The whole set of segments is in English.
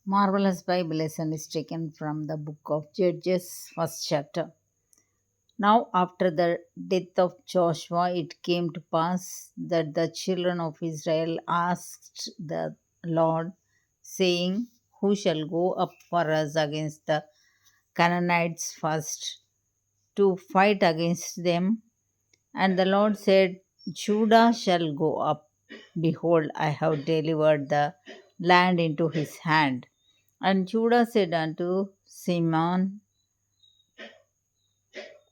Marvelous Bible lesson is taken from the book of Judges, first chapter. Now, after the death of Joshua, it came to pass that the children of Israel asked the Lord, saying, who shall go up for us against the Canaanites first to fight against them? And the Lord said, Judah shall go up. Behold, I have delivered the land into his hand. And Judah said unto Simeon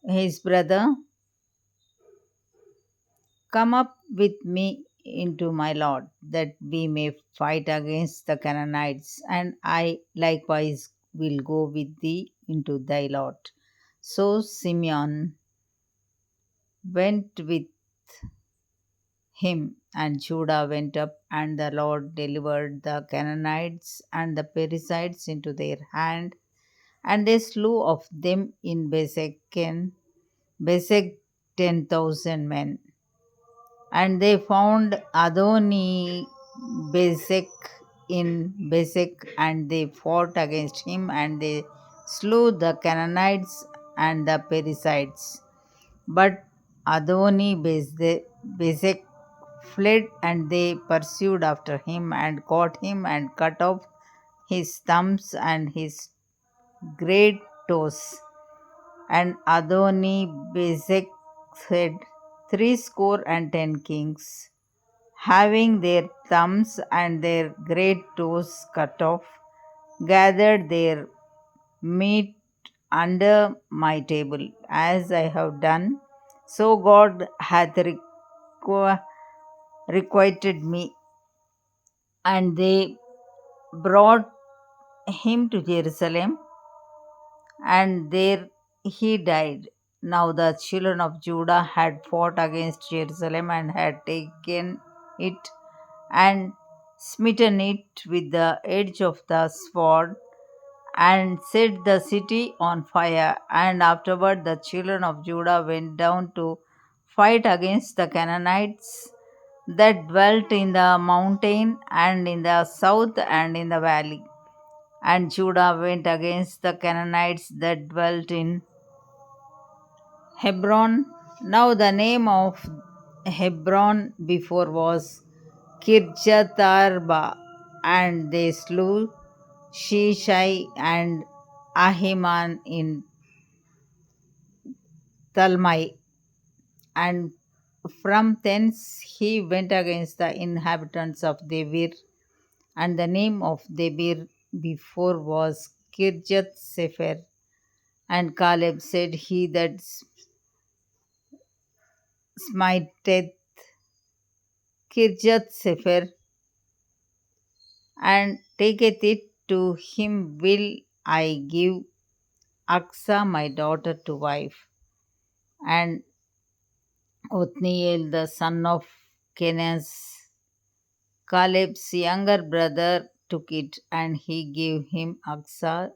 his brother, come up with me into my Lord, that we may fight against the Canaanites, and I likewise will go with thee into thy Lord. So Simeon went with him, and Judah went up, and the Lord delivered the Canaanites and the Perizzites into their hand, and they slew of them in Bezek 10,000 men. And they found Adoni Bezek in Bezek, and they fought against him, and they slew the Canaanites and the Perizzites. But Adoni Bezek fled, and they pursued after him, and caught him, and cut off his thumbs and his great toes. And Adoni Bezek said, 70 kings, having their thumbs and their great toes cut off, gathered their meat under my table, as I have done. So God hath requited me. And they brought him to Jerusalem, and there he died. Now the children of Judah had fought against Jerusalem, and had taken it, and smitten it with the edge of the sword, and set the city on fire. And afterward the children of Judah went down to fight against the Canaanites that dwelt in the mountain, and in the south, and in the valley. And Judah went against the Canaanites that dwelt in Hebron. Now the name of Hebron before was Kirjatharba, and they slew Shishai and Ahiman in Talmai. And from thence he went against the inhabitants of Debir, and the name of Debir before was Kirjath Sefer. And Caleb said, he that smiteth Kirjath Sefer and taketh it, to him will I give Aksa my daughter to wife. And Othniel the son of Kenaz, Caleb's younger brother, took it, and he gave him Aksa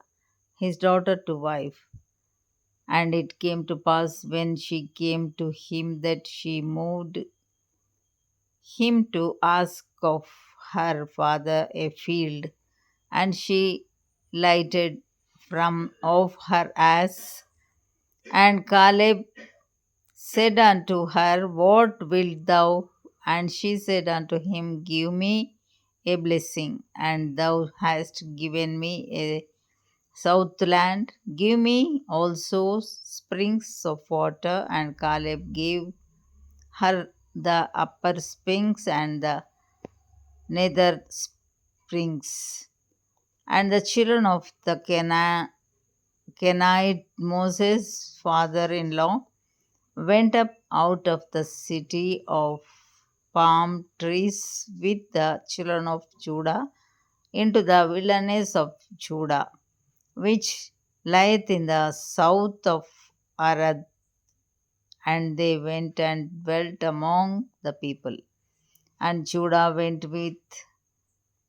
his daughter to wife. And it came to pass, when she came to him, that she moved him to ask of her father a field, and she lighted from off her ass. And Caleb said unto her, what wilt thou? And she said unto him, give me a blessing, and thou hast given me a southland. Give me also springs of water. And Caleb gave her the upper springs and the nether springs. And the children of the Kenite, Moses' father in law, went up out of the city of palm trees with the children of Judah into the wilderness of Judah, which lieth in the south of Arad. And they went and dwelt among the people. And Judah went with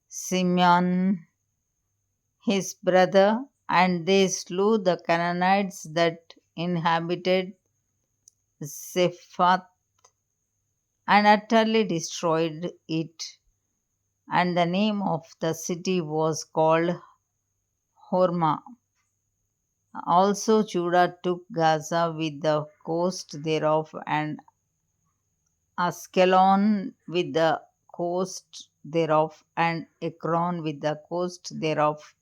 Simeon his brother, and they slew the Canaanites that inhabited Zephath, and utterly destroyed it. And the name of the city was called Hormah. Also, Judah took Gaza with the coast thereof, and Askelon with the coast thereof, and Ekron with the coast thereof.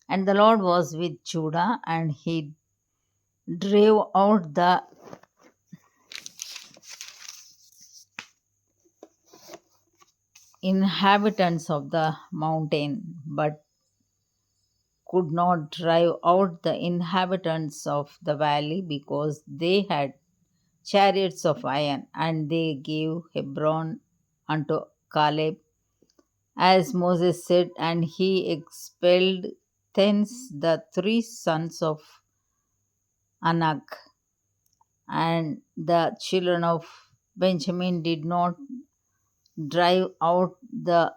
And the Lord was with Judah, and he drave out the inhabitants of the mountain, but could not drive out the inhabitants of the valley, because they had chariots of iron. And they gave Hebron unto Caleb, as Moses said, and he expelled thence the three sons of Anak. And the children of Benjamin did not drive out the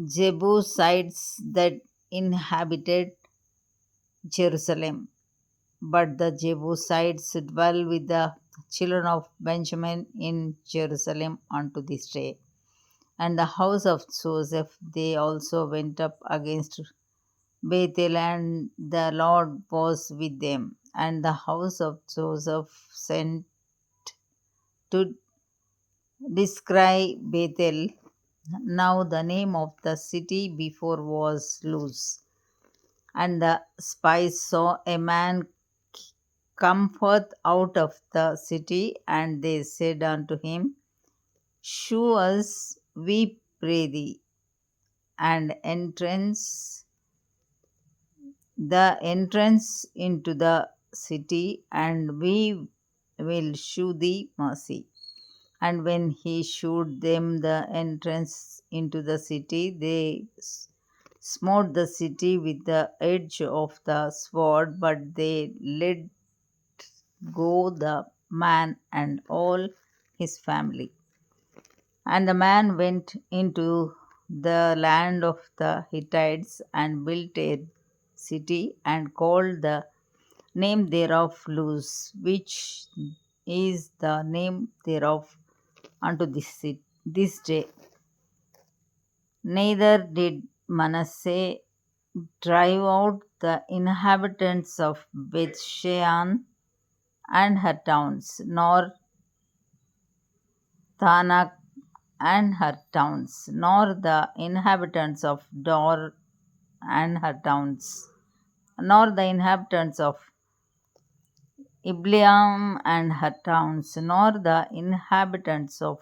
Jebusites that inhabited Jerusalem, but the Jebusites dwell with the children of Benjamin in Jerusalem unto this day. And the house of Joseph, they also went up against Bethel, and the Lord was with them. And the house of Joseph sent to descry Bethel. Now the name of the city before was Luz. And the spies saw a man come forth out of the city, and they said unto him, Shew us, we pray thee, and the entrance into the city, and we will shew thee mercy. And when he shewed them the entrance into the city, they smote the city with the edge of the sword, but they let go the man and all his family. And the man went into the land of the Hittites and built a city, and called the name thereof Luz, which is the name thereof unto this day. Neither did Manasseh drive out the inhabitants of Bethshean and her towns, nor Tanakh and her towns, nor the inhabitants of Dor and her towns, nor the inhabitants of Ibleam and her towns, nor the inhabitants of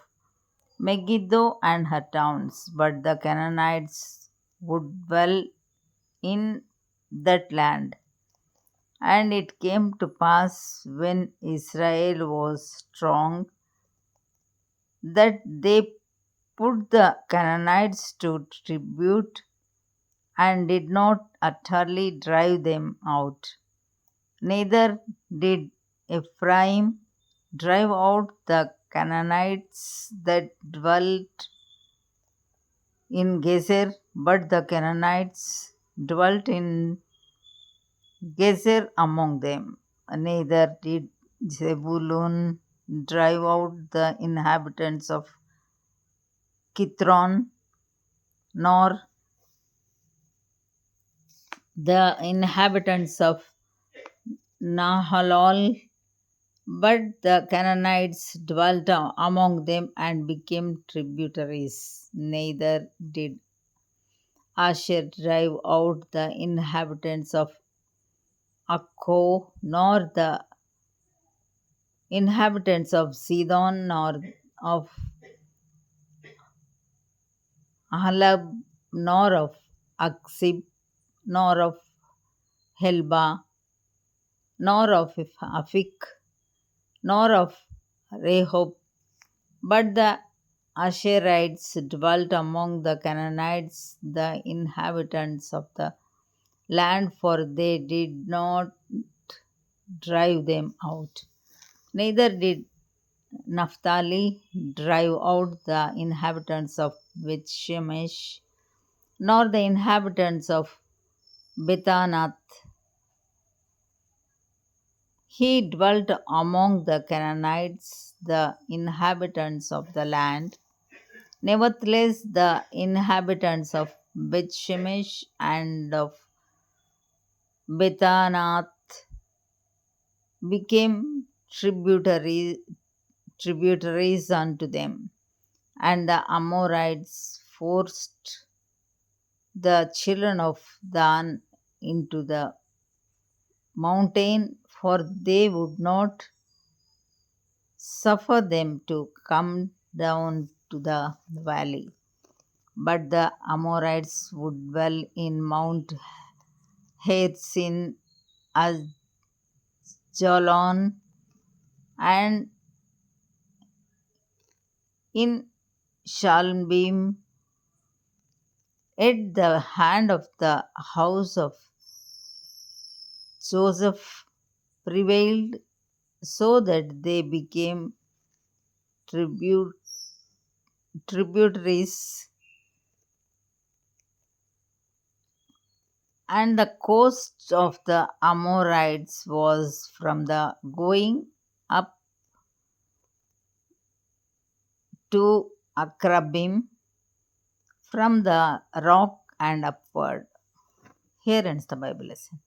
Megiddo and her towns, but the Canaanites would dwell in that land. And it came to pass, when Israel was strong, that they put the Canaanites to tribute, and did not utterly drive them out. Neither did Ephraim drive out the Canaanites that dwelt in Gezer, but the Canaanites dwelt in Gezer among them. Neither did Zebulun drive out the inhabitants of Kithron, nor the inhabitants of Nahalol, but the Canaanites dwelt among them and became tributaries. Neither did Asher drive out the inhabitants of Akko, nor the inhabitants of Sidon, nor of Ahlab, nor of Aksib, nor of Helba, nor of Afik, nor of Rehob, but the Asherites dwelt among the Canaanites, the inhabitants of the land, for they did not drive them out. Neither did Naphtali drive out the inhabitants of Bethshemesh, nor the inhabitants of Bethanath. He dwelt among the Canaanites, the inhabitants of the land. Nevertheless, the inhabitants of Bethshemesh and of Bethanath became tributaries unto them, and the Amorites forced the children of Dan into the mountain, for they would not suffer them to come down to the valley. But the Amorites would dwell in Mount Herzin, Ajalon, and in Shalbim. At the hand of the house of Joseph prevailed, so that they became tribute, tributaries, and the coast of the Amorites was from the going up to Akrabim, from the rock and upward. Here ends the Bible lesson.